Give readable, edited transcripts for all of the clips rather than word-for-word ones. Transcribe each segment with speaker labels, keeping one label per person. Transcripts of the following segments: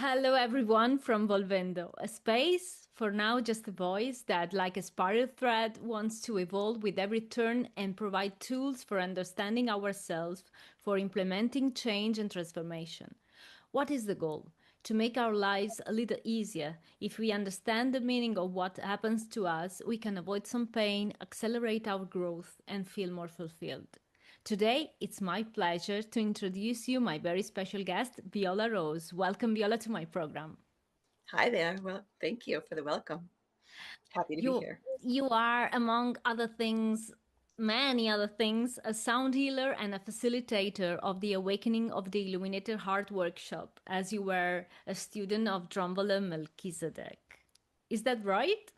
Speaker 1: Hello, everyone from Volvendo, a space for now just a voice that, like a spiral thread, wants to evolve with every turn and provide tools for understanding ourselves, for implementing change and transformation. What is the goal? To make our lives a little easier. If we understand the meaning of what happens to us, we can avoid some pain, accelerate our growth, and feel more fulfilled. Today, it's my pleasure to introduce you my very special guest, Viola Rose. Welcome, Viola, to my program.
Speaker 2: Hi there. Well, thank you for the welcome. Happy to be
Speaker 1: You
Speaker 2: here.
Speaker 1: you are, among other things, many other things, a sound healer and a facilitator of the Awakening of the Illuminated Heart workshop, as you were a student of Drunvalo Melchizedek. Is that right?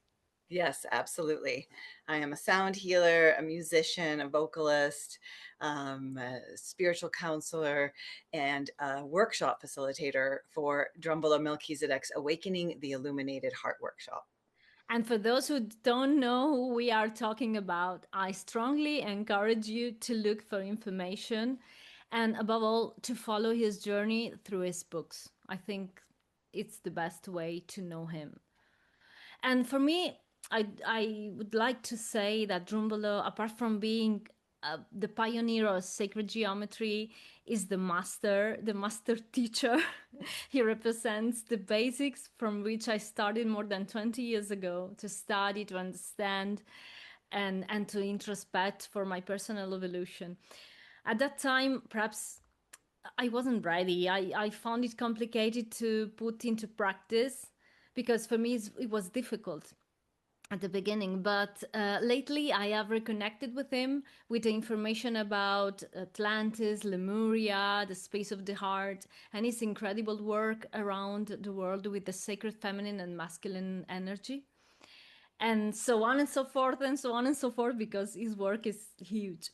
Speaker 2: Yes, absolutely. I am a sound healer, a musician, a vocalist, a spiritual counselor, and a workshop facilitator for Drunvalo Melchizedek's Awakening the Illuminated Heart workshop.
Speaker 1: And for those who don't know who we are talking about, I strongly encourage you to look for information and, above all, to follow his journey through his books. I think it's the best way to know him. And for me, I would like to say that Drunvalo, apart from being the pioneer of sacred geometry, is the master teacher. He represents the basics from which I started more than 20 years ago to study, to understand, and to introspect for my personal evolution. At that time, perhaps I wasn't ready. I found it complicated to put into practice because for me it was difficult at the beginning. But lately, I have reconnected with him with the information about Atlantis, Lemuria, the space of the heart, and his incredible work around the world with the sacred feminine and masculine energy. And so on and so forth, and so on and so forth, because his work is huge.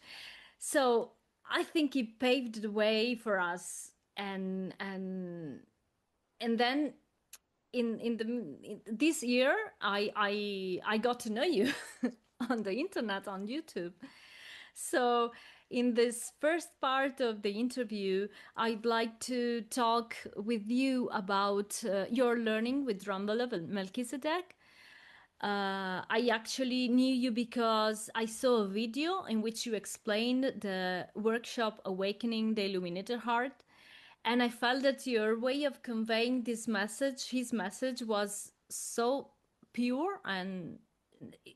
Speaker 1: So I think he paved the way for us, and then this year I got to know you on the internet on YouTube. So in this first part of the interview, I'd like to talk with you about your learning with Drunvalo Melchizedek. I actually knew you because I saw a video in which you explained the workshop Awakening the Illuminated Heart. And I felt that your way of conveying this message, his message, was so pure and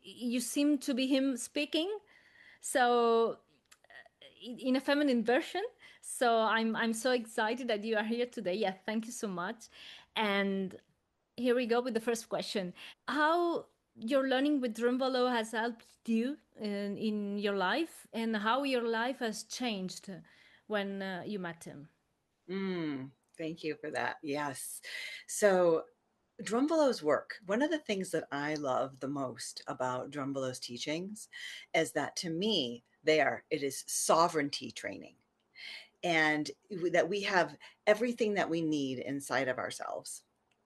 Speaker 1: you seem to be him speaking. So in a feminine version. So I'm so excited that you are here today. Yeah, thank you so much. And here we go with the first question. How your learning with Drunvalo has helped you in your life and how your life has changed when you met him.
Speaker 2: Thank you for that. Yes. So, Drunvalo's work, one of the things that I love the most about Drunvalo's teachings is that to me, it is sovereignty training. And that we have everything that we need inside of ourselves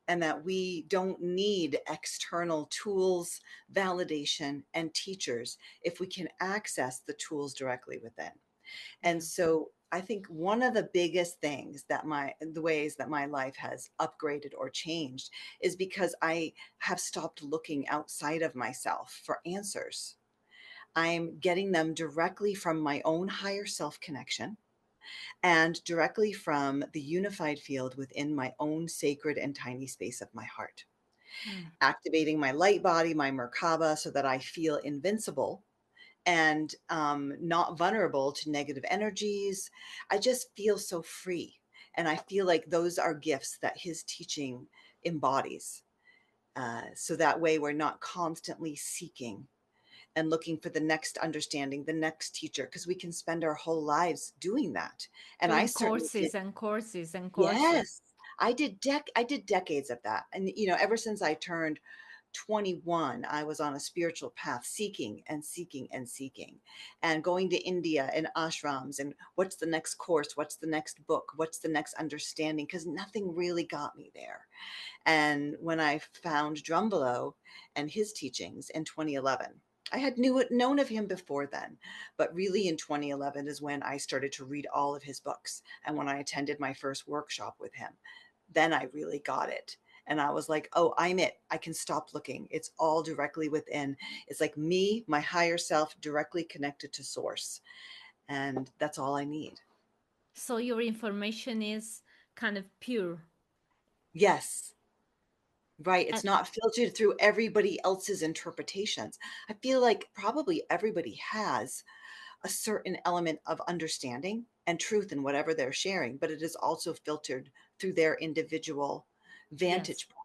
Speaker 2: and that we don't need external tools, validation, and teachers if we can access the tools directly within. And
Speaker 1: Yeah.
Speaker 2: so I think one of the biggest things that the ways that my life has upgraded or changed is because I have stopped looking outside of myself for answers. I'm getting them directly from my own higher self connection and directly from the unified field within my own sacred and tiny space of my heart.
Speaker 1: Mm.
Speaker 2: Activating my light body, my Merkaba, so that I feel invincible and not vulnerable to negative energies. I just feel so free. And I feel like those are gifts that his teaching embodies. So that way we're not constantly seeking and looking for the next understanding, the next teacher, because we can spend our whole lives doing that. And I
Speaker 1: Doing
Speaker 2: certainly did.
Speaker 1: courses and courses and courses.
Speaker 2: Yes, I did decades of that. And ever since I turned 21, I was on a spiritual path, seeking and seeking and seeking, and going to India and ashrams and what's the next course, what's the next book, what's the next understanding, because nothing really got me there. And when I found Drunvalo and his teachings in 2011, I had known of him before then, but really in 2011 is when I started to read all of his books and when I attended my first workshop with him. then I really got it. And I was like, oh, I'm it. I can stop looking. It's all directly within. It's like me, my higher self, directly connected to source. And that's all I need.
Speaker 1: So your information is kind of pure.
Speaker 2: Yes, right. It's
Speaker 1: And
Speaker 2: not filtered through everybody else's interpretations. I feel like probably everybody has a certain element of understanding and truth in whatever they're sharing, but it is also filtered through their individual
Speaker 1: yes.
Speaker 2: vantage point.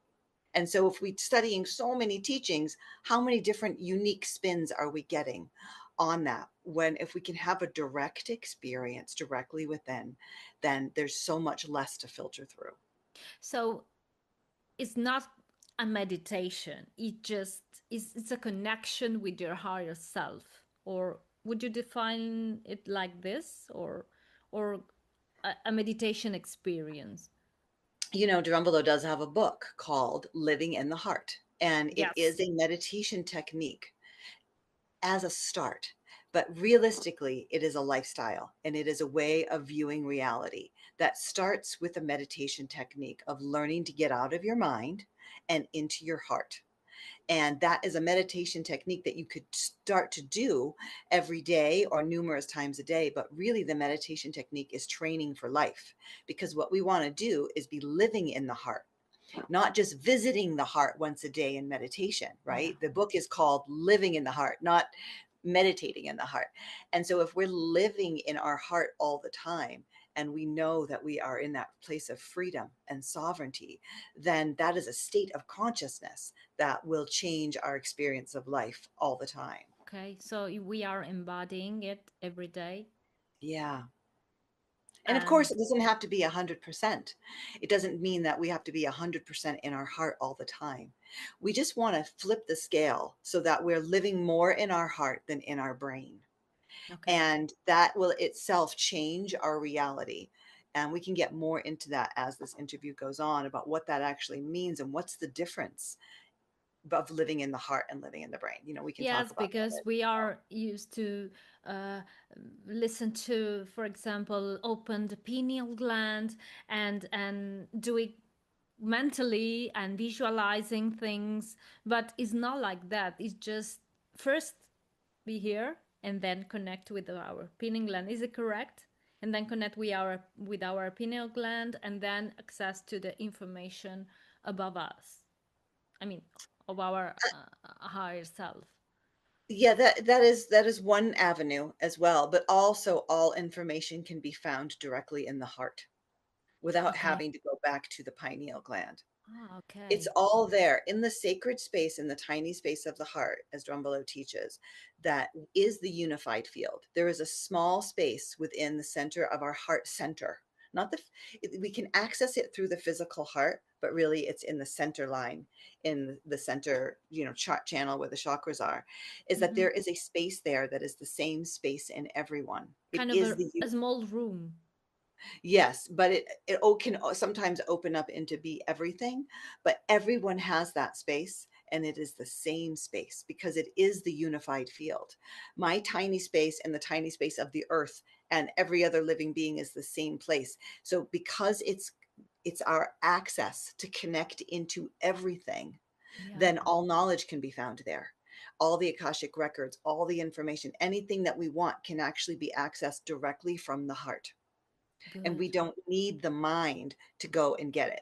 Speaker 2: And so, if we're studying so many teachings, how many different unique spins are we getting on that? When if we can have a direct experience directly within, then there's so much less to filter through.
Speaker 1: So it's not a meditation. It just is, it's a connection with your higher self. Or would you define it like this, or a meditation experience?
Speaker 2: Drunvalo does have a book called Living in the Heart, and it
Speaker 1: Yes.
Speaker 2: is a meditation technique as a start. But realistically, it is a lifestyle and it is a way of viewing reality that starts with a meditation technique of learning to get out of your mind and into your heart. And that is a meditation technique that you could start to do every day or numerous times a day. But really, the meditation technique is training for life, because what we want to do is be living in the heart, not just visiting the heart once a day in meditation,
Speaker 1: Yeah.
Speaker 2: right? The book is called Living in the Heart, not meditating in the heart. And so if we're living in our heart all the time, and we know that we are in that place of freedom and sovereignty, then that is a state of consciousness that will change our experience of life all the time.
Speaker 1: Okay. So we are embodying it every day.
Speaker 2: Yeah. And of course,
Speaker 1: And
Speaker 2: it doesn't have to be 100%. It doesn't mean that we have to be 100% in our heart all the time. We just want to flip the scale so that we're living more in our heart than in our brain.
Speaker 1: okay.
Speaker 2: And that will itself change our reality. And we can get more into that as this interview goes on about what that actually means and what's the difference of living in the heart and living in the brain. We can talk
Speaker 1: Yes,
Speaker 2: about that
Speaker 1: because
Speaker 2: as
Speaker 1: we
Speaker 2: well.
Speaker 1: are used to uh, listen to, for example, open the pineal gland and do it mentally and visualizing things, but it's not like that. It's just first be here and then connect with our pineal gland. Is it correct? And then connect with our pineal gland and then access to the information above us. I mean, of our higher self.
Speaker 2: Yeah, that is one avenue as well, but also all information can be found directly in the heart without
Speaker 1: Okay.
Speaker 2: having to go back to the pineal gland.
Speaker 1: Ah,
Speaker 2: It's
Speaker 1: okay.
Speaker 2: all there in the sacred space, in the tiny space of the heart, as Drunvalo teaches, that is the unified field. There is a small space within the center of our heart center. Not the We can access it through the physical heart, but really it's in the center line, in the center, channel where the chakras are. Is that
Speaker 1: Hmm.
Speaker 2: there is a space there that is the same space in everyone. It
Speaker 1: Kind of
Speaker 2: is the
Speaker 1: a small room.
Speaker 2: Yes, but it can sometimes open up into be everything, but everyone has that space, and it is the same space because it is the unified field. My tiny space and the tiny space of the earth and every other living being is the same place. So because it's our access to connect into everything,
Speaker 1: Yeah,
Speaker 2: then all knowledge can be found there. All the Akashic records, all the information, anything that we want can actually be accessed directly from the heart, and
Speaker 1: good.
Speaker 2: we don't need the mind to go and get it.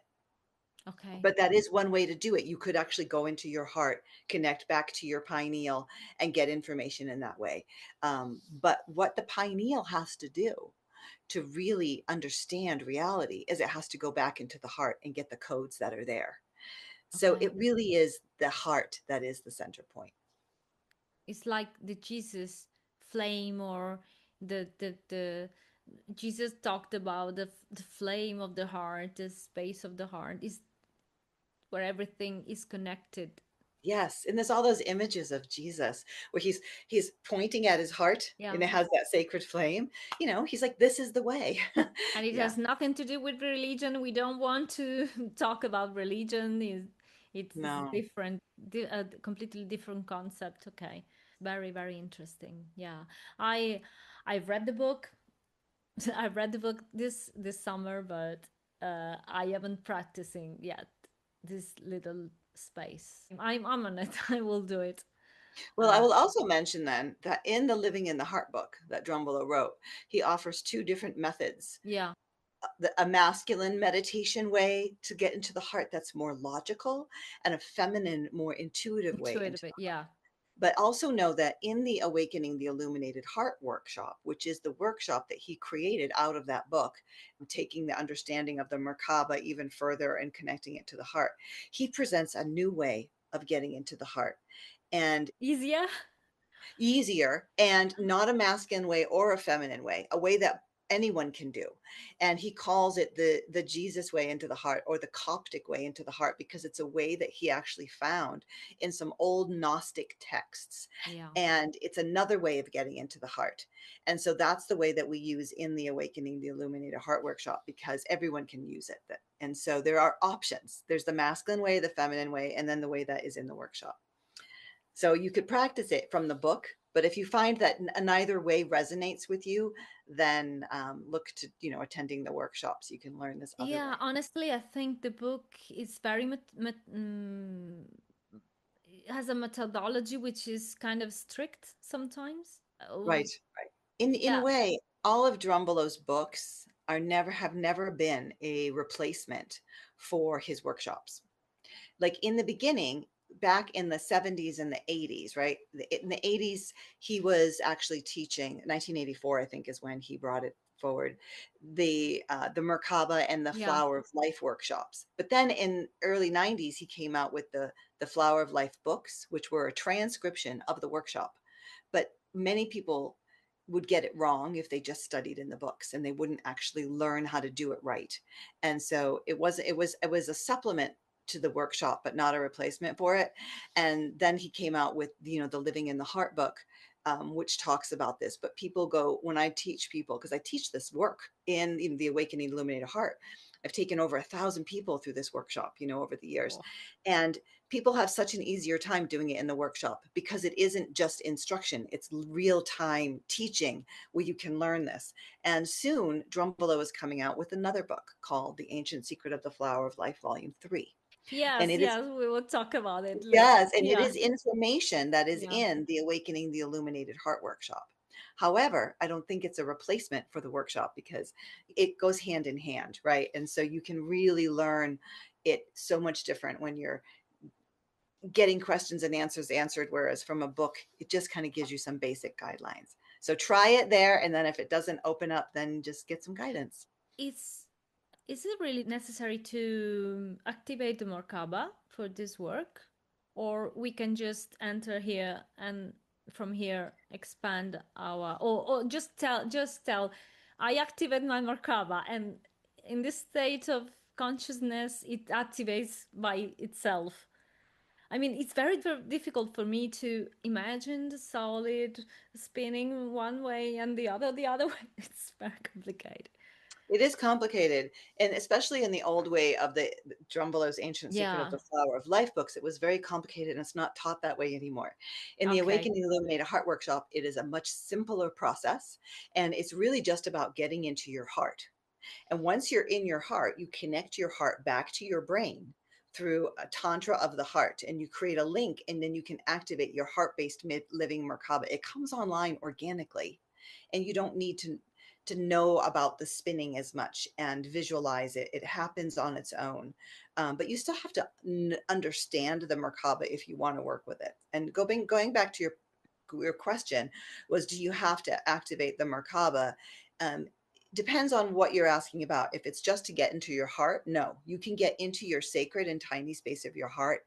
Speaker 1: Okay.
Speaker 2: But that is one way to do it. You could actually go into your heart, connect back to your pineal, and get information in that way. But what the pineal has to do to really understand reality is it has to go back into the heart and get the codes that are there. So
Speaker 1: Okay.
Speaker 2: it really is the heart that is the center point.
Speaker 1: It's like the Jesus flame, or the Jesus talked about the flame of the heart, the space of the heart is where everything is connected.
Speaker 2: Yes, and there's all those images of Jesus where he's pointing at his heart
Speaker 1: Yeah.
Speaker 2: and it has that sacred flame. He's like, this is the way.
Speaker 1: And it
Speaker 2: Yeah,
Speaker 1: has nothing to do with religion. We don't want to talk about religion. It's
Speaker 2: no.
Speaker 1: different, a completely different concept. Okay, very very interesting. Yeah, I I've read the book. I've read the book this summer, but I haven't practicing yet this little space. I'm on it. I will do it.
Speaker 2: Well, I
Speaker 1: Uh,
Speaker 2: will also mention then that in the Living in the Heart book that Drunvalo wrote, he offers two different methods.
Speaker 1: yeah,
Speaker 2: A masculine meditation way to get into the heart that's more logical, and a feminine, more intuitive way
Speaker 1: intuitive.
Speaker 2: into the heart.
Speaker 1: Yeah,
Speaker 2: But also know that in the Awakening the Illuminated Heart workshop, which is the workshop that he created out of that book, taking the understanding of the Merkaba even further and connecting it to the heart, he presents a new way of getting into the heart. And
Speaker 1: easier.
Speaker 2: easier, and not a masculine way or a feminine way, a way that anyone can do. And he calls it the Jesus way into the heart, or the Coptic way into the heart, because it's a way that he actually found in some old Gnostic texts.
Speaker 1: Yeah.
Speaker 2: And it's another way of getting into the heart. And so that's the way that we use in the Awakening the Illuminated Heart workshop, because everyone can use it. And so there are options. There's the masculine way, the feminine way, and then the way that is in the workshop. So you could practice it from the book, but if you find that neither way resonates with you, then look to, attending the workshops. You can learn this other
Speaker 1: Yeah,
Speaker 2: way.
Speaker 1: honestly, I think the book is very has a methodology which is kind of strict sometimes.
Speaker 2: Right,
Speaker 1: Oh,
Speaker 2: right. In a
Speaker 1: yeah,
Speaker 2: way, all of Drumbalo's books have never been a replacement for his workshops. Like in the beginning, back in the 70s and the 80s, right? In the 80s, he was actually teaching, 1984, I think, is when he brought it forward, the Merkaba and the
Speaker 1: yeah,
Speaker 2: Flower of Life workshops. But then in early 90s, he came out with the Flower of Life books, which were a transcription of the workshop. But many people would get it wrong if they just studied in the books, and they wouldn't actually learn how to do it right. And so it was a supplement to the workshop, but not a replacement for it. And then he came out with, the Living in the Heart book, which talks about this. But people go, when I teach people, because I teach this work in the Awakening Illuminated Heart, I've taken over 1,000 people through this workshop, over the years.
Speaker 1: oh,
Speaker 2: And people have such an easier time doing it in the workshop, because it isn't just instruction, it's real time teaching where you can learn this. And soon Drunvalo is coming out with another book called The Ancient Secret of the Flower of Life, Volume 3. And
Speaker 1: yes,
Speaker 2: it is,
Speaker 1: yes. We will talk about it later.
Speaker 2: yes, and it
Speaker 1: Yeah,
Speaker 2: is information that is
Speaker 1: yeah.
Speaker 2: in the Awakening the Illuminated Heart workshop. However, I don't think it's a replacement for the workshop, because it goes hand in hand, right? And so you can really learn it so much different when you're getting questions and answers answered, whereas from a book, it just kind of gives you some basic guidelines. So try it there, and then if it doesn't open up, then just get some guidance.
Speaker 1: It's Is it really necessary to activate the Merkaba for this work? Or we can just enter here and from here expand our or just tell I activate my Merkaba, and in this state of consciousness it activates by itself. I mean, it's very difficult for me to imagine the solid spinning one way and the other way. It's very complicated.
Speaker 2: It is complicated, and especially in the old way of the Drumbalo's Ancient Secret of
Speaker 1: Yeah.
Speaker 2: the Flower of Life books, it was very complicated, and it's not taught that way anymore. In the
Speaker 1: Okay.
Speaker 2: Awakening Illuminated Heart workshop, it is a much simpler process, and it's really just about getting into your heart. And once you're in your heart, you connect your heart back to your brain through a tantra of the heart, and you create a link, and then you can activate your heart-based living Merkaba. It comes online organically, and you don't need to know about the spinning as much and visualize it. It happens on its own. But you still have to understand the Merkaba if you want to work with it. And going back to your question was, do you have to activate the Merkaba? Um, Depends on what you're asking about. If it's just to get into your heart, no, you can get into your sacred and tiny space of your heart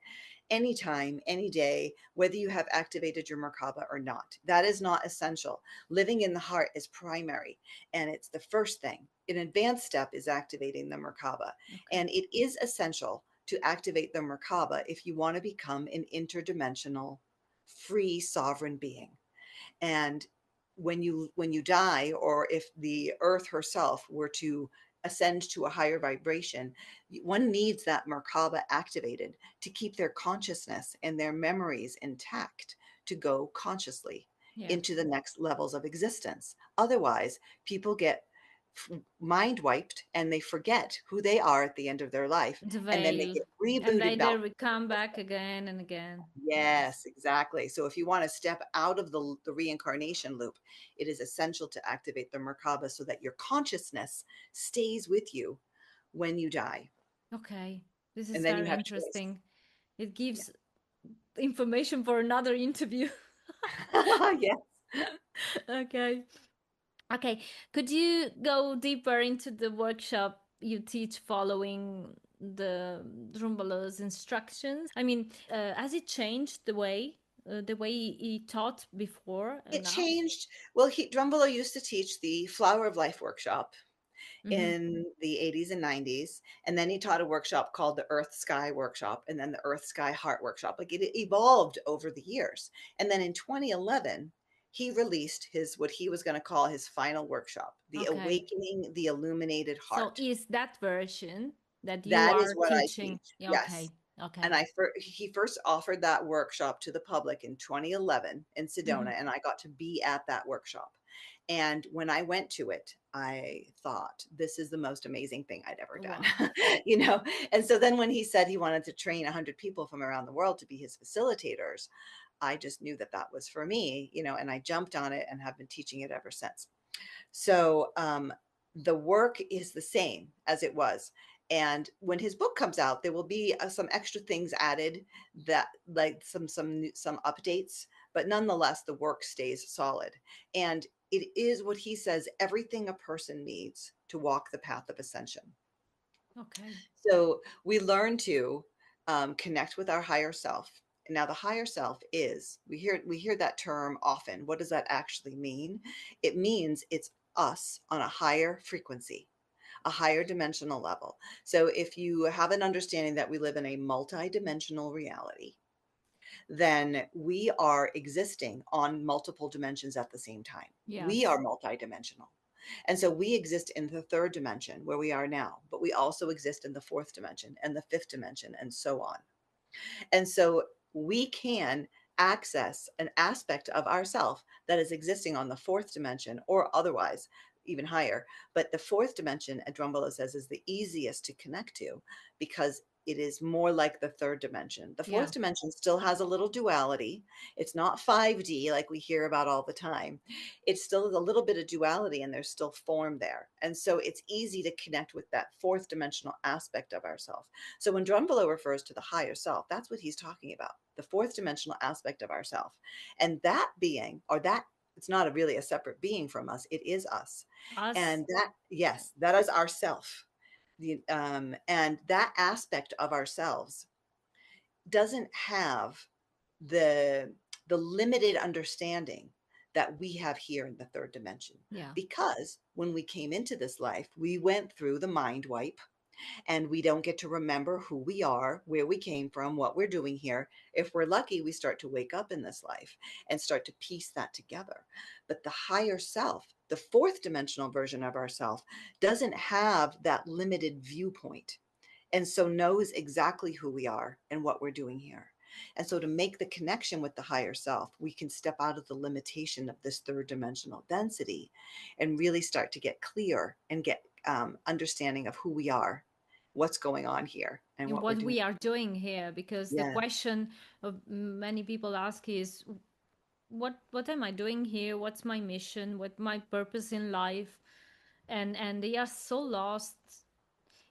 Speaker 2: anytime, any day, whether you have activated your Merkaba or not. That is not essential. Living in the heart is primary, and it's the first thing. An advanced step is activating the Merkaba,
Speaker 1: Okay.
Speaker 2: and it is essential to activate the Merkaba if you want to become an interdimensional, free, sovereign being. And when you die, or if the earth herself were to ascend to a higher vibration, one needs that Merkaba activated to keep their consciousness and their memories intact, to go consciously
Speaker 1: Yeah.
Speaker 2: into the next levels of existence. Otherwise, people get mind wiped and they forget who they are at the end of their life.
Speaker 1: The
Speaker 2: And then they
Speaker 1: veil.
Speaker 2: get
Speaker 1: And
Speaker 2: rebooted
Speaker 1: they
Speaker 2: back.
Speaker 1: will come back again and again. Yes.
Speaker 2: Yes, exactly. So if you want to step out of the reincarnation loop, it is essential to activate the Merkaba so that your consciousness stays with you when you die.
Speaker 1: Okay. This
Speaker 2: And
Speaker 1: is
Speaker 2: then you
Speaker 1: very
Speaker 2: have choice.
Speaker 1: interesting. It
Speaker 2: Yeah.
Speaker 1: gives information for another interview.
Speaker 2: Yes.
Speaker 1: Okay. Okay. Could you go deeper into the workshop you teach following the Drunvalo's instructions? I mean, has it changed the way he taught before and
Speaker 2: It
Speaker 1: now?
Speaker 2: changed. Well, Drumvalo used to teach the Flower of Life workshop
Speaker 1: Mm-hmm.
Speaker 2: in the 80s and 90s. And then he taught a workshop called the Earth Sky Workshop and then the Earth Sky Heart Workshop. Like it evolved over the years. And then in 2011, he released his what he was going to call his final workshop, The
Speaker 1: Okay.
Speaker 2: Awakening the Illuminated
Speaker 1: So
Speaker 2: Heart.
Speaker 1: is that version that you
Speaker 2: That is
Speaker 1: are
Speaker 2: what I
Speaker 1: teaching?
Speaker 2: teach.
Speaker 1: Yeah,
Speaker 2: Yes.
Speaker 1: okay.
Speaker 2: And
Speaker 1: Okay.
Speaker 2: he first offered that workshop to the public in 2011 in
Speaker 1: Mm-hmm.
Speaker 2: Sedona, and I got to be at that workshop. And when I went to it, I thought this is the most amazing thing I'd ever
Speaker 1: Wow.
Speaker 2: done, you know. And so then when he said he wanted to train 100 people from around the world to be his facilitators, I just knew that that was for me, you know, and I jumped on it and have been teaching it ever since. So the work is the same as it was. And when his book comes out, there will be some extra things added that like some updates, but nonetheless, the work stays solid. And it is what he says, everything a person needs to walk the path of ascension.
Speaker 1: Okay.
Speaker 2: So we learn to connect with our higher self. Now, the higher self is we hear that term often. What does that actually mean? It means it's us on a higher frequency, a higher dimensional level. So if you have an understanding that we live in a multi-dimensional reality, then we are existing on multiple dimensions at the same time. We are
Speaker 1: Yes.
Speaker 2: multidimensional. And so we exist in the third dimension where we are now, but we also exist in the fourth dimension and the fifth dimension and so on. And so we can access an aspect of ourself that is existing on the fourth dimension or otherwise even higher. But the fourth dimension, Drumvalo says, is the easiest to connect to because it is more like the third dimension. The fourth
Speaker 1: Yeah.
Speaker 2: dimension still has a little duality. It's not 5D like we hear about all the time. It's still a little bit of duality and there's still form there. And so it's easy to connect with that fourth dimensional aspect of ourself. So when Drunvalo refers to the higher self, that's what he's talking about, the fourth dimensional aspect of ourself. And that being, or that it's not really a separate being from us, it is us.
Speaker 1: Us.
Speaker 2: And that, yes, that is ourself. And that aspect of ourselves doesn't have the the limited understanding that we have here in the third dimension
Speaker 1: Yeah.
Speaker 2: because when we came into this life we went through the mind wipe and we don't get to remember who we are, where we came from, what we're doing here. If we're lucky, we start to wake up in this life and start to piece that together. But the higher self, the fourth dimensional version of ourself, doesn't have that limited viewpoint and so knows exactly who we are and what we're doing here. And so, to make the connection with the higher self, we can step out of the limitation of this third dimensional density and really start to get clear and get understanding of who we are, what's going on here, and
Speaker 1: And
Speaker 2: what we're
Speaker 1: what
Speaker 2: doing.
Speaker 1: we are doing here, because the
Speaker 2: Yeah.
Speaker 1: question of many people ask is, what am I doing here? What's my mission? What my purpose in life? And they are so lost.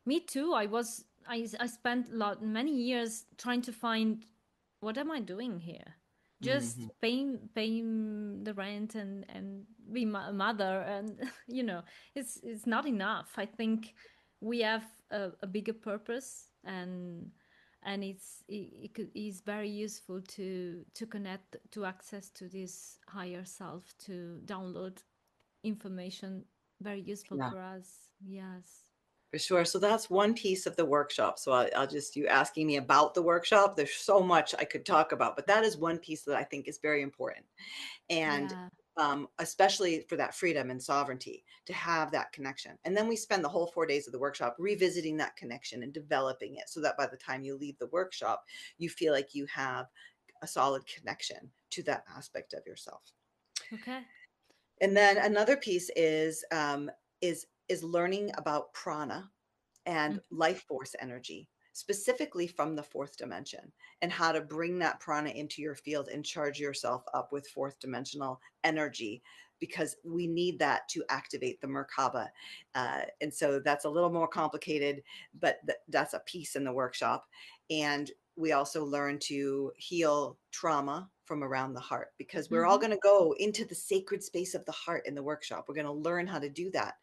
Speaker 1: Me too. I spent many years trying to find what am I doing here? Just
Speaker 2: Hmm.
Speaker 1: paying the rent and be a mother, and it's not enough. I think we have a bigger purpose, and it's very useful to connect, to access to this higher self, to download information very useful
Speaker 2: Yeah.
Speaker 1: for us. Yes.
Speaker 2: For sure. So that's one piece of the workshop. So I'll just, you asking me about the workshop, there's so much I could talk about, but that is one piece that I think is very important. And
Speaker 1: Yeah.
Speaker 2: especially for that freedom and sovereignty to have that connection. And then we spend the whole 4 days of the workshop revisiting that connection and developing it so that by the time you leave the workshop, you feel like you have a solid connection to that aspect of yourself.
Speaker 1: Okay.
Speaker 2: And then another piece is is learning about prana and
Speaker 1: Mhm.
Speaker 2: life force energy, specifically from the fourth dimension, and how to bring that prana into your field and charge yourself up with fourth dimensional energy, because we need that to activate the Merkaba. And so that's a little more complicated, but that's a piece in the workshop. And we also learn to heal trauma from around the heart, because we're all
Speaker 1: Mhm.
Speaker 2: going to go into the sacred space of the heart in the workshop. We're going to learn how to do that.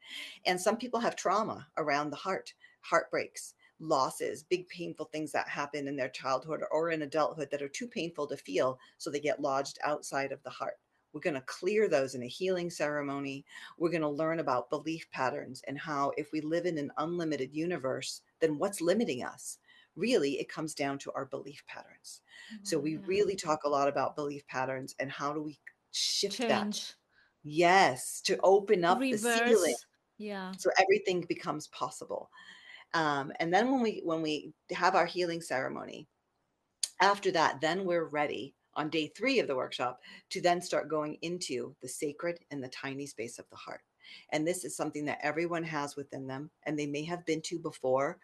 Speaker 2: And some people have trauma around the heart, heartbreaks, losses, big painful things that happen in their childhood or in adulthood that are too painful to feel, so they get lodged outside of the heart. We're going to clear those in a healing ceremony. We're going to learn about belief patterns and how, if we live in an unlimited universe, then what's limiting us? Really, it comes down to our belief patterns. So
Speaker 1: Oh,
Speaker 2: we
Speaker 1: yeah.
Speaker 2: really talk a lot about belief patterns and how do we shift that?
Speaker 1: Change.
Speaker 2: Yes, to open up the ceiling
Speaker 1: Reverse. Yeah.
Speaker 2: so everything becomes possible. And then when we have our healing ceremony, after that, then we're ready on day 3 of the workshop to then start going into the sacred and the tiny space of the heart. And this is something that everyone has within them, and they may have been to before.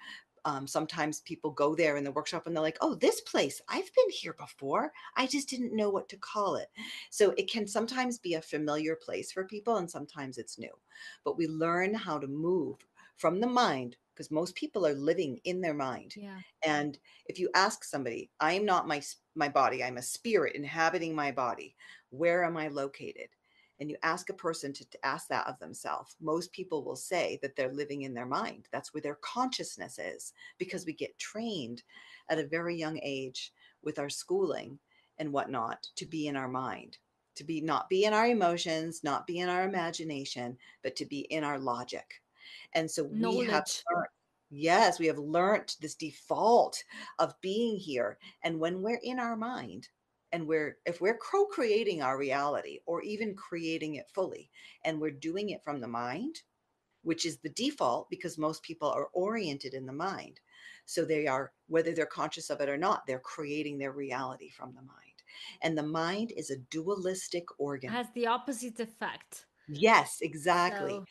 Speaker 2: Sometimes people go there in the workshop and they're like, oh, this place, I've been here before. I just didn't know what to call it. So it can sometimes be a familiar place for people, and sometimes it's new. But we learn how to move from the mind, because most people are living in their mind.
Speaker 1: Yeah.
Speaker 2: And if you ask somebody, I am not my body, I'm a spirit inhabiting my body, where am I located? And you ask a person to ask that of themselves, most people will say that they're living in their mind. That's where their consciousness is, because we get trained at a very young age with our schooling and whatnot to be in our mind, to be not be in our emotions, not be in our imagination, but to be in our logic. And so we have
Speaker 1: Knowledge.
Speaker 2: learned, yes, we have learned this default of being here. And when we're in our mind, and if we're co-creating our reality or even creating it fully, and we're doing it from the mind, which is the default, because most people are oriented in the mind, so they are, whether they're conscious of it or not, they're creating their reality from the mind. And the mind is a dualistic organ.
Speaker 1: Has the opposite effect.
Speaker 2: Yes, exactly.
Speaker 1: So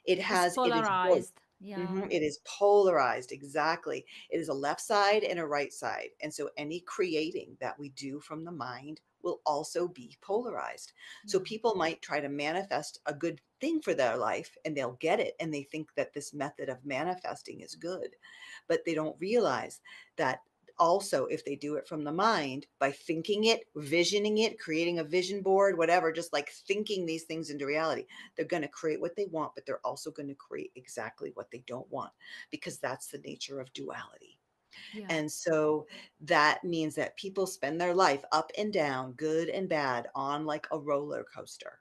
Speaker 1: it's
Speaker 2: It is both.
Speaker 1: polarized. Yeah.
Speaker 2: It is polarized. Exactly. It is a left side and a right side. And so any creating that we do from the mind will also be polarized. So
Speaker 1: Yeah.
Speaker 2: people might try to manifest a good thing for their life, and they'll get it. And they think that this method of manifesting is good, but they don't realize that also, if they do it from the mind, by thinking it, visioning it, creating a vision board, whatever, just like thinking these things into reality, they're going to create what they want, but they're also going to create exactly what they don't want, because that's the nature of duality.
Speaker 1: Yeah.
Speaker 2: And so that means that people spend their life up and down, good and bad, on like a roller coaster.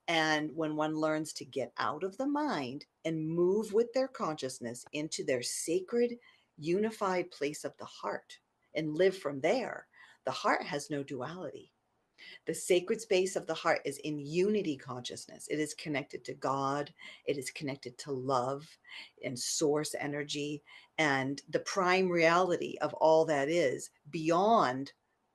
Speaker 2: And when one learns to get out of the mind and move with their consciousness into their sacred, unified place of the heart and live from there, the heart has no duality. The sacred space of the heart is in unity consciousness. It is connected to God, it is connected to love and source energy and the prime reality of all that is beyond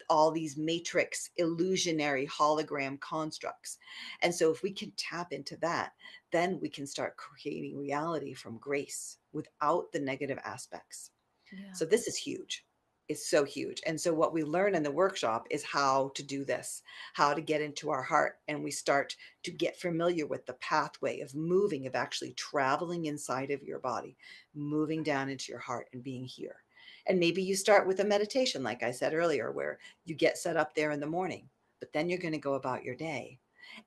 Speaker 2: all these matrix illusionary hologram constructs. And so if we can tap into that, then we can start creating reality from grace without the negative aspects.
Speaker 1: Yeah.
Speaker 2: So this is huge. It's so huge. And so what we learn in the workshop is how to do this, how to get into our heart. And we start to get familiar with the pathway of moving, of actually traveling inside of your body, moving down into your heart and being here. And maybe you start with a meditation, like I said earlier, where you get set up there in the morning, but then you're going to go about your day.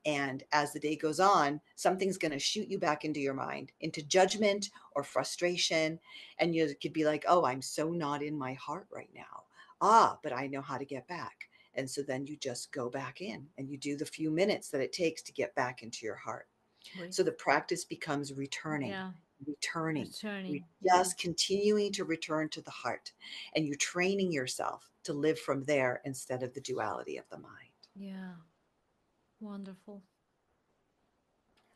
Speaker 2: And as the day goes on, something's going to shoot you back into your mind, into judgment or frustration. And you could be like, oh, I'm so not in my heart right now. Ah, but I know how to get back. And so then you just go back in and you do the few minutes that it takes to get back into your heart.
Speaker 1: Great.
Speaker 2: So the practice becomes returning,
Speaker 1: Yeah.
Speaker 2: returning,
Speaker 1: Returning. Yeah.
Speaker 2: just continuing to return to the heart. And you're training yourself to live from there instead of the duality of the mind.
Speaker 1: Yeah. Wonderful.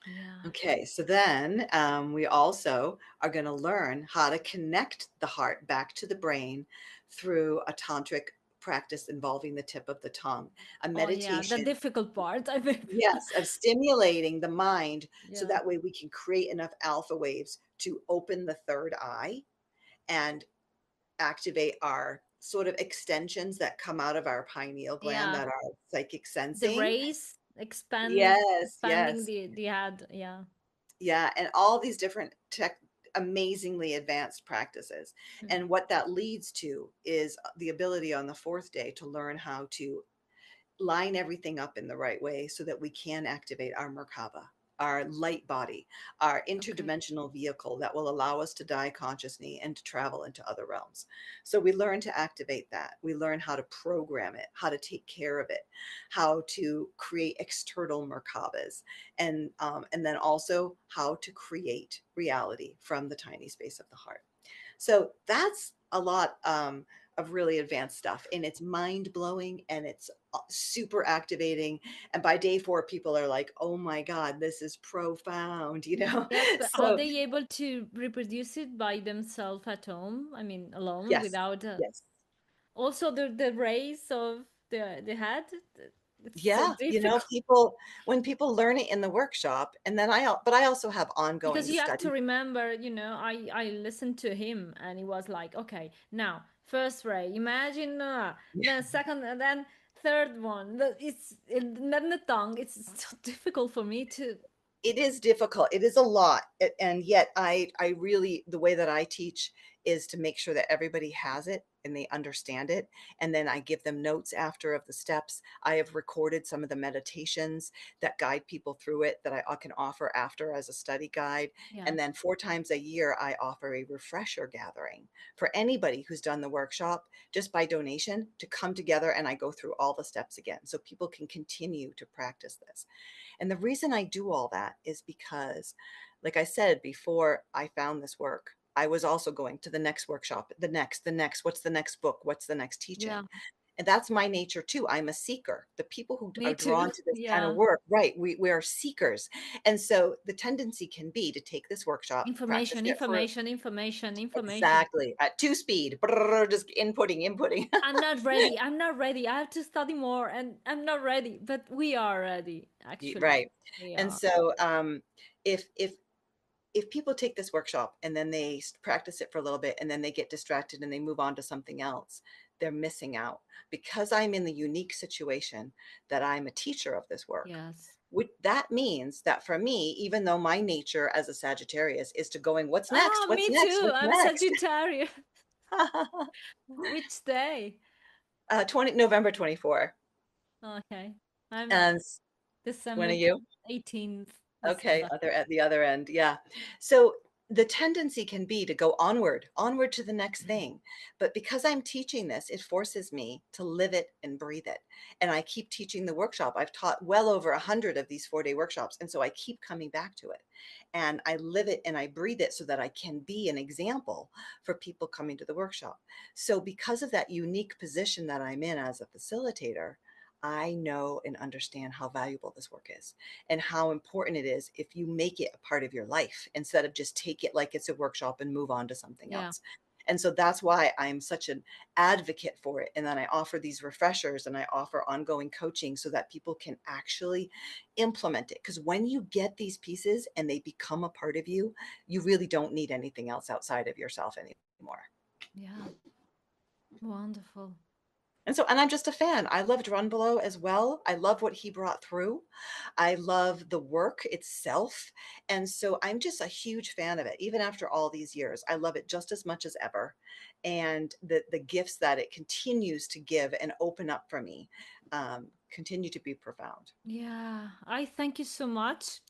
Speaker 1: Yeah.
Speaker 2: Okay, so then we also are going to learn how to connect the heart back to the brain through a tantric practice involving the tip of the tongue, a
Speaker 1: Oh yeah, the
Speaker 2: meditation,
Speaker 1: difficult part, I think.
Speaker 2: yes, of stimulating the mind so
Speaker 1: Yeah.
Speaker 2: that way we can create enough alpha waves to open the third eye and activate our sort of extensions that come out of our pineal gland
Speaker 1: Yeah.
Speaker 2: that are psychic
Speaker 1: The
Speaker 2: sensing.
Speaker 1: race
Speaker 2: Yes,
Speaker 1: expanding
Speaker 2: yes.
Speaker 1: the head. Yeah.
Speaker 2: Yeah, and all these different amazingly advanced practices.
Speaker 1: Mm.
Speaker 2: And what that leads to is the ability on the fourth day to learn how to line everything up in the right way so that we can activate our Merkaba, our light body, our
Speaker 1: Okay.
Speaker 2: interdimensional vehicle that will allow us to die consciously and to travel into other realms. So we learn to activate that. We learn how to program it, how to take care of it, how to create external Merkabas, and then also how to create reality from the tiny space of the heart. So that's a lot of really advanced stuff, and it's mind blowing and it's super activating. And by day 4, people are like, "Oh my God, this is profound," you know.
Speaker 1: Yes, but are
Speaker 2: So
Speaker 1: they able to reproduce it by themselves at home? I mean, alone
Speaker 2: yes,
Speaker 1: without
Speaker 2: yes,
Speaker 1: also the race of the head? It's so
Speaker 2: yeah. You know,
Speaker 1: difficult
Speaker 2: people when people learn it in the workshop, and then but I also have
Speaker 1: because
Speaker 2: ongoing
Speaker 1: you have to
Speaker 2: study.
Speaker 1: remember, I listened to him and he was like, okay, now first ray, imagine, then second, and then third one. And then the tongue. It's so difficult for me to.
Speaker 2: It is difficult. It is a lot. And yet I really, the way that I teach is to make sure that everybody has it and they understand it. And then I give them notes after of the steps. I have recorded some of the meditations that guide people through it that I can offer after as a study guide.
Speaker 1: Yeah,
Speaker 2: And then 4 times a year, I offer a refresher gathering for anybody who's done the workshop just by donation to come together, and I go through all the steps again so people can continue to practice this. And the reason I do all that is because, like I said, before I found this work, I was also going to the next workshop, the next, what's the next book? What's the next
Speaker 1: yeah,
Speaker 2: teaching? And that's my nature too. I'm a seeker. The people who
Speaker 1: me
Speaker 2: are
Speaker 1: too.
Speaker 2: drawn to this kind of
Speaker 1: Yeah,
Speaker 2: work, right? We are seekers. And so the tendency can be to take this workshop, practice
Speaker 1: information,
Speaker 2: it for
Speaker 1: information, information, information.
Speaker 2: exactly at 2 speed, brrr, just inputting.
Speaker 1: I'm not ready. I'm not ready. I have to study more, and I'm not ready. But we are ready. Actually,
Speaker 2: Right.
Speaker 1: we
Speaker 2: And
Speaker 1: are.
Speaker 2: so if people take this workshop and then they practice it for a little bit and then they get distracted and they move on to something else, they're missing out. Because I'm in the unique situation that I'm a teacher of this work,
Speaker 1: Yes.
Speaker 2: that means that for me, even though my nature as a Sagittarius is to going, what's next?
Speaker 1: Ah,
Speaker 2: What's
Speaker 1: me
Speaker 2: next?
Speaker 1: too.
Speaker 2: What's
Speaker 1: I'm
Speaker 2: next?
Speaker 1: Sagittarius. Which day?
Speaker 2: 20 November 24.
Speaker 1: Okay. I'm
Speaker 2: And when are
Speaker 1: December
Speaker 2: you?
Speaker 1: 18th,
Speaker 2: Okay,
Speaker 1: December.
Speaker 2: other at the other end. Yeah. So the tendency can be to go onward to the next thing. But because I'm teaching this, it forces me to live it and breathe it. And I keep teaching the workshop. I've taught well over 100 of these 4-day workshops. And so I keep coming back to it. And I live it and I breathe it so that I can be an example for people coming to the workshop. So because of that unique position that I'm in as a facilitator, I know and understand how valuable this work is and how important it is if you make it a part of your life instead of just take it like it's a workshop and move on to something
Speaker 1: Yeah.
Speaker 2: else. And so that's why I'm such an advocate for it. And then I offer these refreshers and I offer ongoing coaching so that people can actually implement it. Because when you get these pieces and they become a part of you, you really don't need anything else outside of yourself anymore.
Speaker 1: Yeah. Wonderful.
Speaker 2: And I'm just a fan. I love Drunvalo as well. I love what he brought through. I love the work itself. And so I'm just a huge fan of it. Even after all these years, I love it just as much as ever. And the gifts that it continues to give and open up for me continue to be profound.
Speaker 1: Yeah. I thank you so much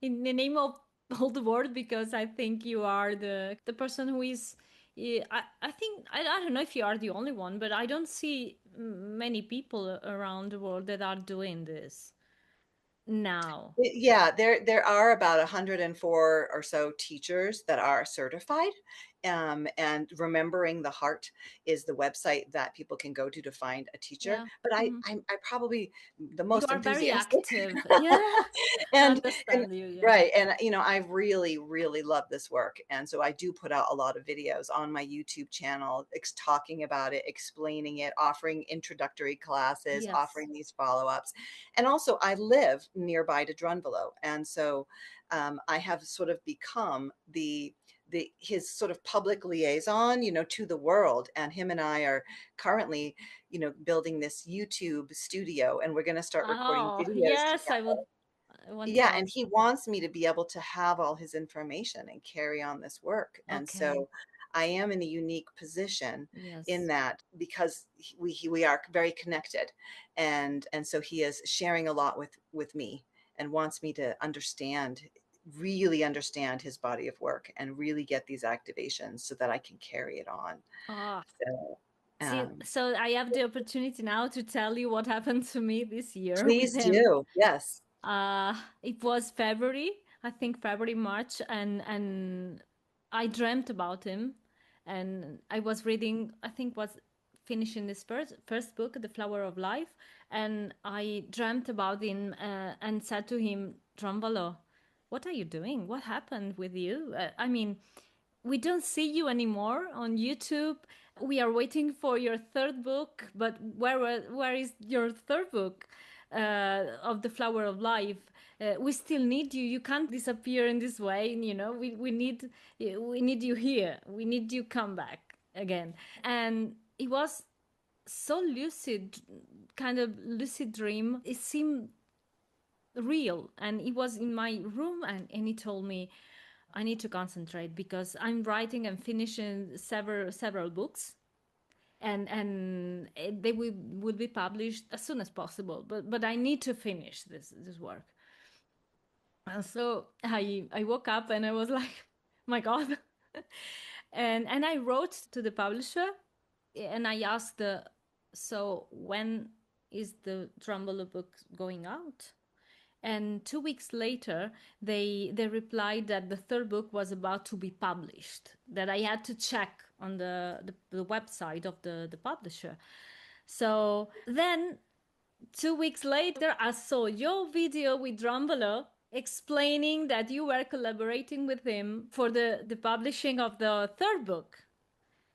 Speaker 1: in the name of all the world because I think you are the person who is. I think I don't know if you are the only one, but I don't see many people around the world that are doing this now.
Speaker 2: Yeah, there are about 104 or so teachers that are certified And Remembering the Heart is the website that people can go to find a teacher.
Speaker 1: Yeah.
Speaker 2: But
Speaker 1: Mhm.
Speaker 2: I probably the
Speaker 1: You
Speaker 2: most
Speaker 1: are very
Speaker 2: enthusiastic.
Speaker 1: active. Yeah. I
Speaker 2: and and
Speaker 1: understand you. Yeah.
Speaker 2: right, and I really love this work, and so I do put out a lot of videos on my YouTube channel talking about it, explaining it, offering introductory classes,
Speaker 1: Yes.
Speaker 2: offering these follow-ups. And also I live nearby to Drunvalo, and so I have sort of become the his sort of public liaison, to the world. And him and I are currently, building this YouTube studio, and we're going to start recording
Speaker 1: Oh,
Speaker 2: videos
Speaker 1: yes,
Speaker 2: together.
Speaker 1: I want to
Speaker 2: Yeah, and
Speaker 1: watch.
Speaker 2: he wants me to be able to have all his information and carry on this work. And
Speaker 1: Okay.
Speaker 2: so I am in a unique position in
Speaker 1: Yes.
Speaker 2: that, because we are very connected, and so he is sharing a lot with me, and wants me to really understand his body of work, and really get these activations so that I can carry it on.
Speaker 1: Ah,
Speaker 2: So
Speaker 1: see,
Speaker 2: um,
Speaker 1: so I have the opportunity now to tell you what happened to me this year with
Speaker 2: please
Speaker 1: him.
Speaker 2: do. Yes.
Speaker 1: It was February, I think February, March, and I dreamt about him, and I was reading, I think was finishing this first book, The Flower of Life, and I dreamt about him and said to him, Drunvalo, what are you doing? What happened with you? I mean, we don't see you anymore on YouTube. We are waiting for your third book, but where is your third book of The Flower of Life? We still need you. You can't disappear in this way. You know, we need you here. We need you come back again. And it was so lucid, kind of lucid dream. It seemed real, and it was in my room, and he told me I need to concentrate because I'm writing and finishing several books, and they will be published as soon as possible. But I need to finish this work. And so I woke up and I was like, my God. And I wrote to the publisher and I asked so when is the Drunvalo book going out? And 2 weeks later, they replied that the third book was about to be published, that I had to check on the website of the publisher. So then 2 weeks later, I saw your video with Drunvalo explaining that you were collaborating with him for the publishing of the third book.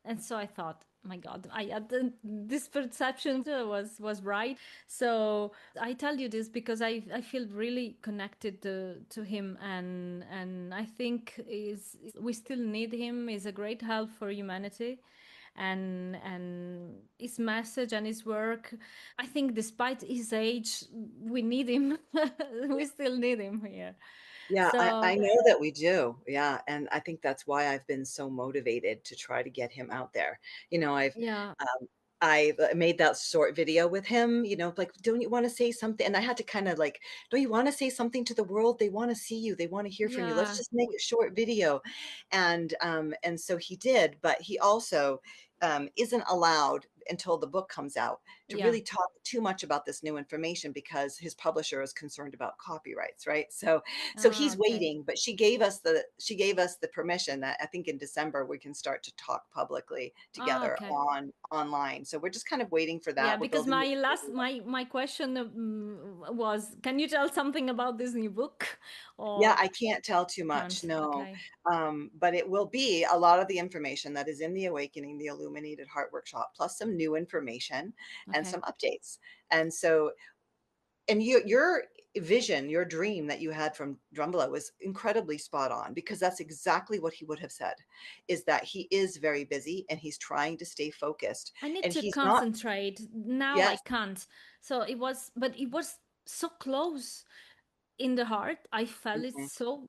Speaker 1: And so I thought, my God, I had this perception was right. So I tell you this because I feel really connected to him, and I think is we still need him. He's a great help for humanity, and his message and his work. I think despite his age, we need him. We still need him here.
Speaker 2: Yeah, I
Speaker 1: So
Speaker 2: know that we do. Yeah, and I think that's why I've been so motivated to try to get him out there. You know,
Speaker 1: yeah,
Speaker 2: um, I made that short video with him, like, "Don't you wanna say something?" And I had to kinda like, "Don't you wanna say something to the world? They wanna see you, they wanna hear from you. Let's
Speaker 1: yeah,
Speaker 2: just make a short video." And so he did, but he also, isn't allowed until the book comes out to
Speaker 1: yeah.
Speaker 2: really talk too much about this new information, because his publisher is concerned about copyrights, right? So
Speaker 1: Ah,
Speaker 2: he's
Speaker 1: okay.
Speaker 2: waiting, but she gave us the permission that I think in December we can start to talk publicly
Speaker 1: Ah,
Speaker 2: together
Speaker 1: okay.
Speaker 2: online. So we're just kind of waiting for
Speaker 1: Yeah,
Speaker 2: that. We're
Speaker 1: because
Speaker 2: building the
Speaker 1: my last
Speaker 2: studio.
Speaker 1: my question was, can you tell something about this new book?
Speaker 2: Yeah,
Speaker 1: Or
Speaker 2: I can't tell too much,
Speaker 1: can't?
Speaker 2: no.
Speaker 1: Okay,
Speaker 2: But it will be a lot of the information that is in the Awakening the Illuminated Heart Workshop, plus some new information and
Speaker 1: okay.
Speaker 2: some updates. And so, and your vision, your dream that you had from Drumbala was incredibly spot on, because that's exactly what he would have said, is that he is very busy and he's trying to stay focused,
Speaker 1: I need
Speaker 2: and
Speaker 1: to
Speaker 2: he's not.
Speaker 1: concentrate. Now I
Speaker 2: Yes.
Speaker 1: can't. So it was, but it was so close in the heart. I felt it
Speaker 2: Mhm.
Speaker 1: so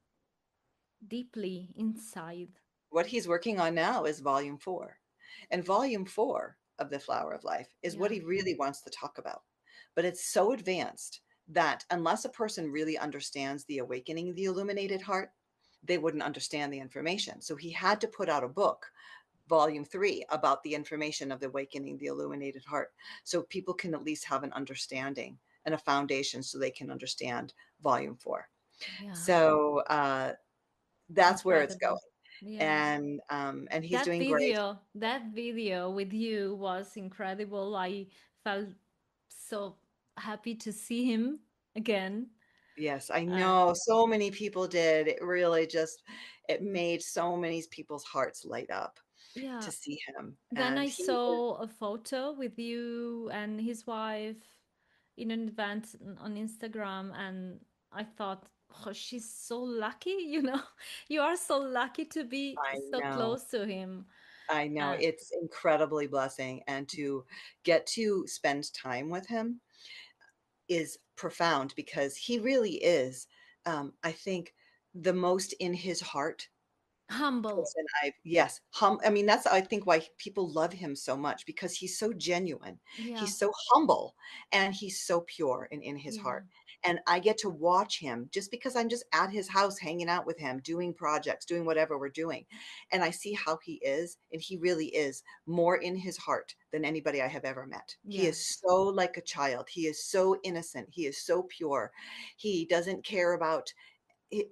Speaker 1: deeply inside.
Speaker 2: What he's working on now is volume 4. And volume 4 of The Flower of Life is what
Speaker 1: Yeah,
Speaker 2: he really wants to talk about. But it's so advanced that unless a person really understands the awakening, the illuminated heart, they wouldn't understand the information. So he had to put out a book, volume 3, about the information of the awakening, the illuminated heart, so people can at least have an understanding and a foundation so they can understand volume 4.
Speaker 1: yeah.
Speaker 2: So that's where it's going.
Speaker 1: Incredible. Yeah.
Speaker 2: And he's doing great.
Speaker 1: That video with you was incredible. I felt so happy to see him again.
Speaker 2: Yes, I
Speaker 1: Uh,
Speaker 2: know. So many people did. It really just it made so many people's hearts light up
Speaker 1: yeah.
Speaker 2: to see him.
Speaker 1: Then
Speaker 2: And
Speaker 1: I
Speaker 2: he is,
Speaker 1: saw a photo with you and his wife in an event on Instagram, and I thought, oh, she's so lucky, you know. You are so lucky to be
Speaker 2: I
Speaker 1: so
Speaker 2: know.
Speaker 1: close to him.
Speaker 2: I know.
Speaker 1: Uh,
Speaker 2: It's incredibly blessing, and to get to spend time with him is profound because he really is, I think, the most in his heart
Speaker 1: humble.
Speaker 2: person I've yes, I mean, that's I think why people love him so much because he's so genuine.
Speaker 1: Yeah.
Speaker 2: He's so humble and he's so pure and in his
Speaker 1: Yeah.
Speaker 2: heart. And I get to watch him just because I'm just at his house hanging out with him, doing projects, doing whatever we're doing. And I see how he is, and he really is more in his heart than anybody I have ever met. He is
Speaker 1: Yes.
Speaker 2: so like a child. He is so innocent. He is so pure. He doesn't care about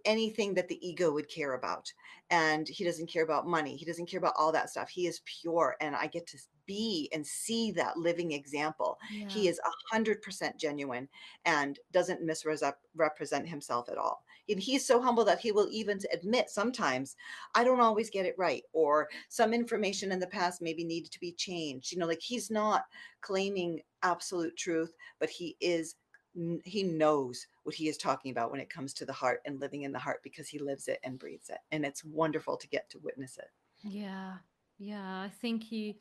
Speaker 2: anything that the ego would care about, and he doesn't care about money, he doesn't care about all that stuff. He is pure, and I get to be and see that living example.
Speaker 1: Yeah.
Speaker 2: He is 100% genuine and doesn't misrepresent himself at all, and he's so humble that he will even admit sometimes I don't always get it right, or some information in the past maybe needed to be changed. Like, he's not claiming absolute truth, but he knows what he is talking about when it comes to the heart and living in the heart, because he lives it and breathes it. And it's wonderful to get to witness it.
Speaker 1: Yeah. Yeah. I think you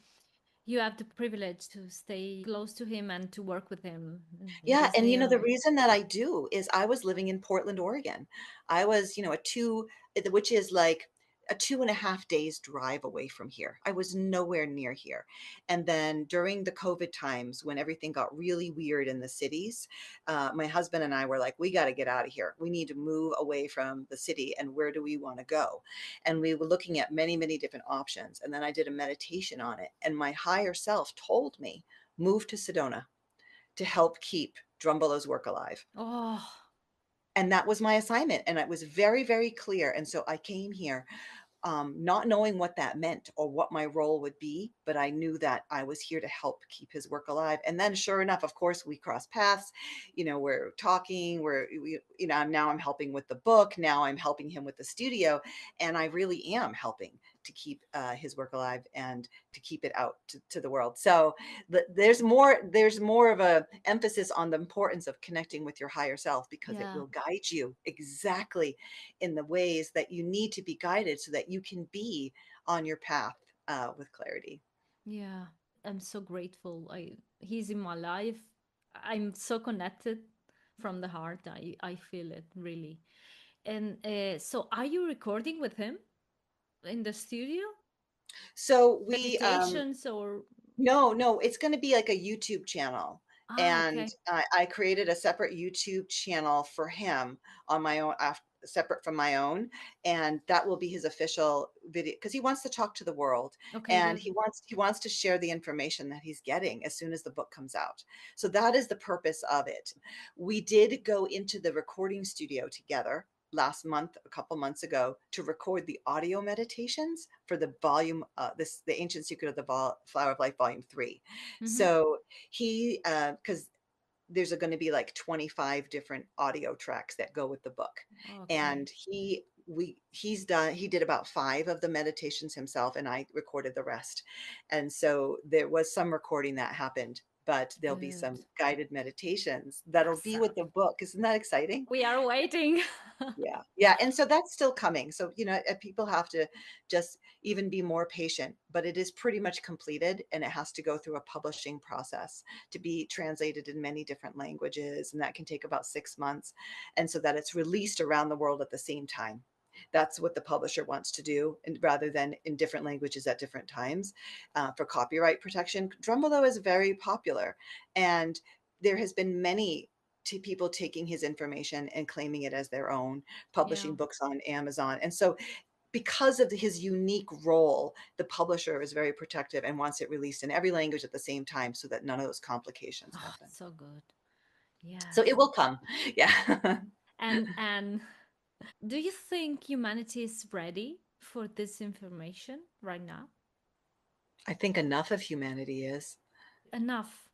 Speaker 1: have the privilege to stay close to him and to work with him in
Speaker 2: Yeah,
Speaker 1: this
Speaker 2: and the
Speaker 1: new.
Speaker 2: reason that I do is I was living in Portland, Oregon. I was, which is like a 2.5 days drive away from here. I was nowhere near here. And then during the COVID times, when everything got really weird in the cities, my husband and I were like, we got to get out of here. We need to move away from the city. And where do we want to go? And we were looking at many, many different options. And then I did a meditation on it. And my higher self told me, move to Sedona to help keep Drunvalo's work alive.
Speaker 1: Oh,
Speaker 2: And that was my assignment. And it was very, very clear. And so I came here, not knowing what that meant or what my role would be, but I knew that I was here to help keep his work alive. And then, sure enough, of course, we crossed paths. We're talking. Now I'm helping with the book. Now I'm helping him with the studio, and I really am helping to keep his work alive and to keep it out to the world. So there's more of a emphasis on the importance of connecting with your higher self, because it
Speaker 1: yeah.
Speaker 2: will guide you exactly in the ways that you need to be guided so that you can be on your path with clarity.
Speaker 1: Yeah. I'm so grateful. He's in my life. I'm so connected from the heart. I feel it really. And so are you recording with him in the studio?
Speaker 2: So we
Speaker 1: Meditations or
Speaker 2: No, no, it's gonna be like a YouTube channel, and
Speaker 1: okay.
Speaker 2: I created a separate YouTube channel for him on my own, separate from my own, and that will be his official video, because he wants to talk to the world,
Speaker 1: Okay,
Speaker 2: and
Speaker 1: good.
Speaker 2: he wants to share the information that he's getting as soon as the book comes out. So that is the purpose of it. We did go into the recording studio together last month, a couple months ago, to record the audio meditations for the volume, the Ancient Secret of the Flower of Life, Volume 3.
Speaker 1: Mm-hmm.
Speaker 2: So he, because there's going to be like 25 different audio tracks that go with the book,
Speaker 1: Okay.
Speaker 2: and he did about 5 of the meditations himself, and I recorded the rest. And so there was some recording that happened, but there'll be
Speaker 1: Good.
Speaker 2: some guided meditations that'll be
Speaker 1: Awesome.
Speaker 2: with the book. Isn't that exciting?
Speaker 1: We are waiting.
Speaker 2: Yeah. Yeah. And so that's still coming. So, people have to just even be more patient, but it is pretty much completed, and it has to go through a publishing process to be translated in many different languages. And that can take about 6 months. And so that it's released around the world at the same time. That's what the publisher wants to do, and rather than in different languages at different times, for copyright protection. Drunvalo is very popular, and there has been many people taking his information and claiming it as their own,
Speaker 1: Yeah.
Speaker 2: publishing books on Amazon. And so, because of his unique role, the publisher is very protective and wants it released in every language at the same time so that none of those complications
Speaker 1: Oh,
Speaker 2: happen.
Speaker 1: so good.
Speaker 2: So
Speaker 1: Yes.
Speaker 2: it will come. Yeah.
Speaker 1: And do you think humanity is ready? for this information right now?
Speaker 2: I think enough of humanity is.
Speaker 1: Enough.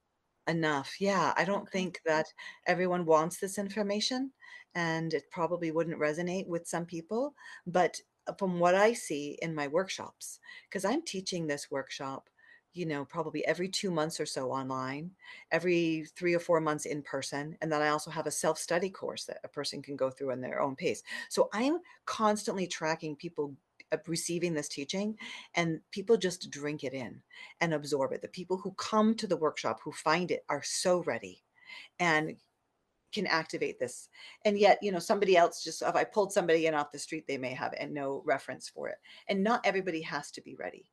Speaker 2: Enough, yeah. I don't
Speaker 1: Okay.
Speaker 2: think that everyone wants this information, and it probably wouldn't resonate with some people, but from what I see in my workshops, because 'cause I'm teaching this workshop, probably every 2 months or so online, every 3 or 4 months in person, and then I also have a self-study course that a person can go through in their own pace. So I'm constantly tracking people, receiving this teaching, and people just drink it in and absorb it. The people who come to the workshop who find it are so ready and can activate this. And yet, somebody else, just if I pulled somebody in off the street, they may have and no reference for it. And not everybody has to be ready.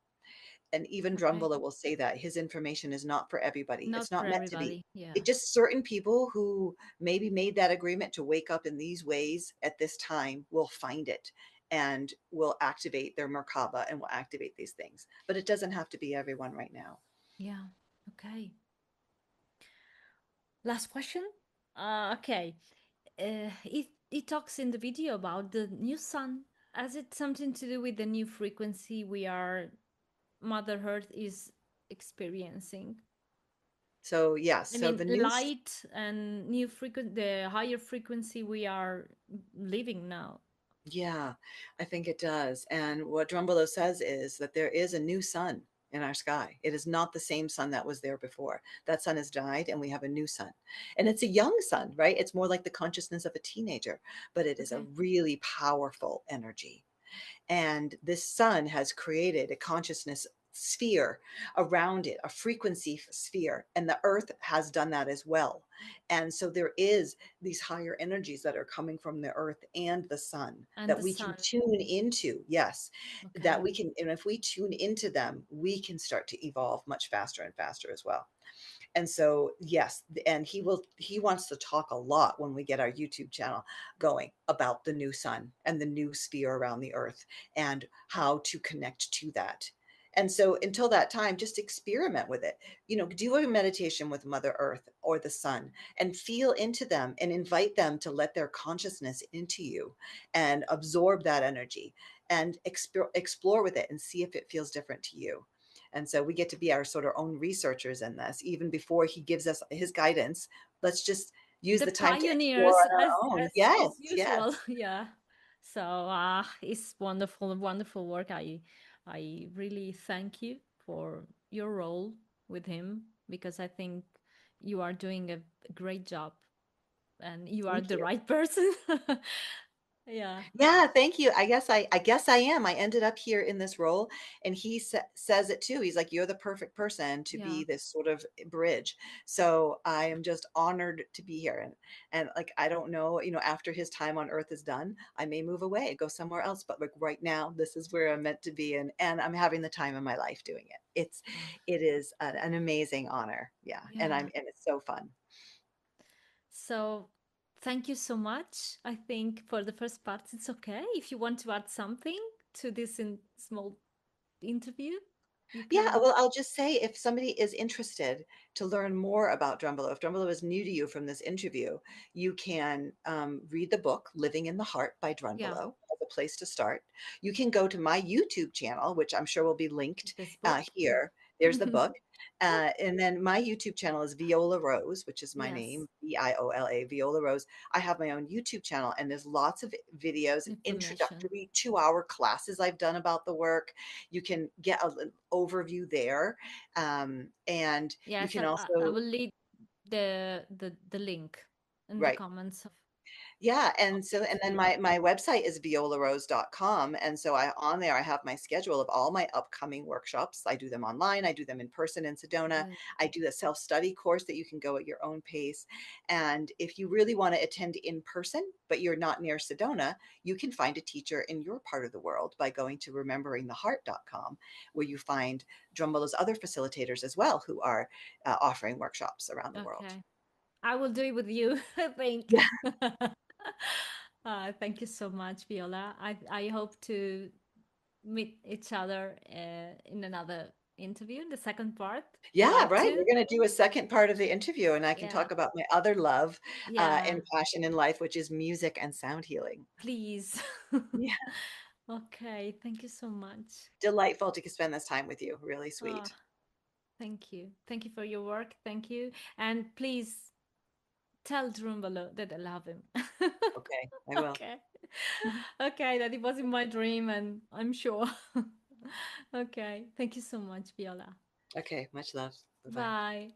Speaker 2: And even
Speaker 1: Okay.
Speaker 2: Drunvalo will say that his information is not for everybody.
Speaker 1: Not
Speaker 2: It's
Speaker 1: for
Speaker 2: not meant to be.
Speaker 1: everybody. Yeah.
Speaker 2: It's just certain people who maybe made that agreement to wake up in these ways at this time will find it and will activate their Merkaba and will activate these things. But it doesn't have to be everyone right now.
Speaker 1: Yeah. Okay. Last question. Okay. It talks in the video about the new sun. Has it something to do with the new frequency we are Mother Earth is experiencing?
Speaker 2: So, yes,
Speaker 1: I
Speaker 2: so
Speaker 1: mean,
Speaker 2: the news,
Speaker 1: light and new frequency, the higher frequency we are living now.
Speaker 2: yeah, I think it does. And what Drumbelow says is that there is a new sun in our sky. It is not the same sun that was there before. That sun has died, and we have a new sun. And it's a young sun, right? It's more like the consciousness of a teenager, but it is a
Speaker 1: Okay.
Speaker 2: really powerful energy. And this sun has created a consciousness sphere around it, a frequency sphere, and the earth has done that as well. And so there is these higher energies that are coming from the earth and the sun
Speaker 1: And
Speaker 2: that
Speaker 1: the
Speaker 2: we can
Speaker 1: sun.
Speaker 2: tune into. Yes, that
Speaker 1: Okay.
Speaker 2: we can, and if we tune into them, we can start to evolve much faster and faster as well. And so, yes, and he wants to talk a lot when we get our YouTube channel going about the new sun and the new sphere around the earth and how to connect to that. And so until that time, just experiment with it. Do a meditation with Mother Earth or the sun and feel into them and invite them to let their consciousness into you and absorb that energy and explore with it and see if it feels different to you. And so we get to be our sort of own researchers in this, even before he gives us his guidance. Let's just use
Speaker 1: The
Speaker 2: the time to explore
Speaker 1: pioneers
Speaker 2: on our own. Yes,
Speaker 1: as
Speaker 2: yes.
Speaker 1: usual. Yeah. So it's wonderful, wonderful work. I really thank you for your role with him because I think you are doing a great job and you are
Speaker 2: Thank
Speaker 1: the
Speaker 2: you.
Speaker 1: right person. Yeah.
Speaker 2: Yeah, thank you. I guess I am. I ended up here in this role, and he says it too. He's like, "You're the perfect person to
Speaker 1: Yeah.
Speaker 2: be this sort of bridge." So I am just honored to be here, and like I don't know, after his time on Earth is done, I may move away, go somewhere else. But like right now, this is where I'm meant to be, and I'm having the time of my life doing it.
Speaker 1: Ah,
Speaker 2: It is an amazing honor. Yeah,
Speaker 1: yeah.
Speaker 2: and it's so fun.
Speaker 1: So thank you so much. I think for the first part, it's okay. If you want to add something to this small interview, you
Speaker 2: Yeah,
Speaker 1: can.
Speaker 2: well, I'll just say if somebody is interested to learn more about Drunvalo, if Drunvalo is new to you from this interview, you can read the book Living in the Heart by
Speaker 1: Yeah,
Speaker 2: Drunvalo as a place to start. You can go to my YouTube channel, which I'm sure will be linked
Speaker 1: this book.
Speaker 2: here. There's the book. And then my YouTube channel is Viola Rose, which is my
Speaker 1: Yes,
Speaker 2: name, Viola, Viola Rose. I have my own YouTube channel, and there's lots of videos and
Speaker 1: information.
Speaker 2: introductory 2-hour classes I've done about the work. You can get an overview there. And you
Speaker 1: Yes,
Speaker 2: can
Speaker 1: I
Speaker 2: also,
Speaker 1: will leave the link in the
Speaker 2: right.
Speaker 1: comments
Speaker 2: Yeah,
Speaker 1: of
Speaker 2: and
Speaker 1: the
Speaker 2: so and then
Speaker 1: interview.
Speaker 2: my website is violarose.com, and so I on there I have my schedule of all my upcoming workshops. I do them online, I do them in person in Sedona.
Speaker 1: Good.
Speaker 2: I do a self-study course that you can go at your own pace. And if you really want to attend in person, but you're not near Sedona, you can find a teacher in your part of the world by going to rememberingtheheart.com, where you find Drumbala's other facilitators as well who are offering workshops around the world.
Speaker 1: Okay, I will do it with you. I think.
Speaker 2: Yeah.
Speaker 1: Thank you so much, Viola. I hope to meet each other in another interview, in the second part,
Speaker 2: Yeah,
Speaker 1: part
Speaker 2: right.
Speaker 1: two.
Speaker 2: We're going to do a second part of the interview, and I can
Speaker 1: Yeah,
Speaker 2: talk about my other love
Speaker 1: yeah,
Speaker 2: and passion in life, which is music and sound healing.
Speaker 1: please.
Speaker 2: Yeah.
Speaker 1: Okay, thank you so much.
Speaker 2: Delightful to spend this time with you. Really
Speaker 1: Ah,
Speaker 2: sweet.
Speaker 1: thank you. Thank you for your work. Thank you. And please tell Drunvalo that I love him.
Speaker 2: Okay, I will.
Speaker 1: Okay. Okay, that it was in my dream, and I'm sure. Okay. Thank you so much, Viola.
Speaker 2: Okay, much love. Bye bye.
Speaker 1: Bye.